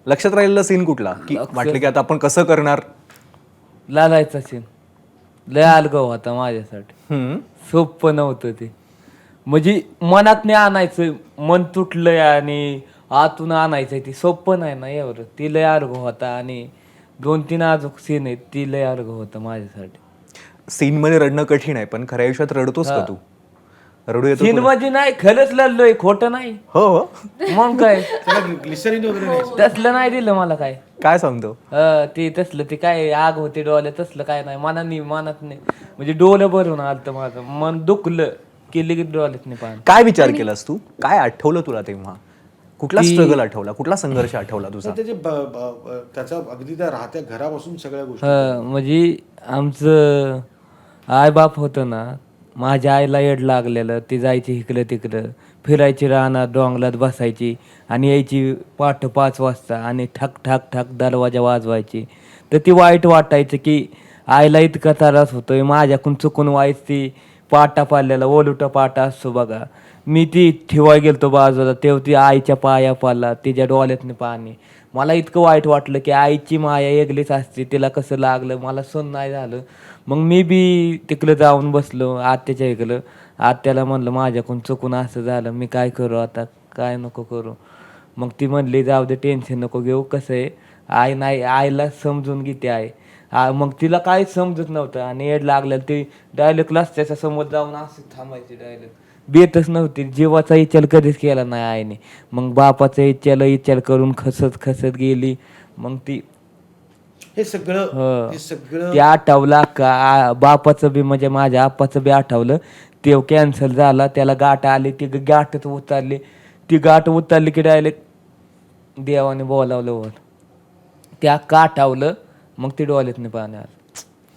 लक्षात राहिलेला सीन कुठला की वाटलं की आता आपण कसं करणार? लालायचा सीन लय अलगाव होता माझ्यासाठी. हम्म. सोपं नव्हतं ते. म्हणजे मनात नाही आणायचं, मन तुटलंय आणि आतून आणायचंय ते सोपं नाही ना एवढं. ती लय अलगाव होता आणि 2-3 अजून सीन आहेत ती लय अलगाव होतं माझ्यासाठी. सीन मध्ये रडणं कठीण आहे, पण खऱ्या आयुष्यात रडतोस का हा. तू? रडू येतो सीन तुला? मध्ये नाही खरंच लढलोय, खोटं नाही. हो हो. मग काय ग्लिसरीन वगैरे नाही. तसलं नाही दिलं मला काय. काय सांगतो? ते तसलं ते काय आग होते डोळे तसलं काय नाही मनात नाही. म्हणजे डोलं भरून आलतं माझं मन दुखलं की लगेच डोळ्यात नाही पाणी. काय विचार केलास तू? काय आठवलं तुला तेव्हा? कुठला ती- स्ट्रगल आठवला? कुठला संघर्ष आठवला तुझा? तर त्याचे त्याचा अगदी त्या राहत्या घरापासून सगळ्या गोष्टी. म्हणजे आमचं आई बाप होतं ना, माझ्या आईला येड लागलेलं. ती जायची इकडं तिकडं फिरायची, रानात डोंगरात बसायची आणि यायची पहाटे 5 वाजता आणि ठक ठक ठक दरवाजा वाजवायची. तर ती वाईट वाटायचं की आईला इतका त्रास होतोय माझ्याकडून चुकून व्हायच. ती पाटा पाडलेला ओलुटा पाटा असतो बघा, मी ती ठेवाय गेलतो बाजूला तेव्हा ती आईच्या पाया पाला, तिच्या डोळ्यातनं पाणी. मला इतकं वाईट वाटलं की आईची माया वेगळीच असते, तिला कसं लागलं मला सहन नाही झालं. मग मी बी तिकडं जाऊन बसलो आत्याच्या इकडं. आत्याला म्हणलं माझ्याकडून चुकून असं झालं, मी काय करू आता, काय नको करू. मग ती म्हणली जाऊ दे टेन्शन नको घेऊ, कसं आहे आई नाही, आईला समजून घेते आई. मग तिला काहीच समजत नव्हतं आणि येड लागलेलं ती डायरेक्ट रस्त्याच्या समोर जाऊन असं थांबायची डायरेक्ट. बेतच नव्हती, जीवाचा विचार कधीच केला नाही आईने. मग बापाचा विचार करून खसत खसत गेली. मग ती हे सगळं हे सगळं ते आठवला का बापाचं बी म्हणजे माझ्या आप्पाचं बी आठवलं. ते कॅन्सल झाला, त्याला गाठ आली, ती गाठच उतरली. ती गाठ उतरली की डायरेक्ट देवाने बोलावलं वर त्या का आठवलं. मग ती डोळ्यातनं पाणी आलं.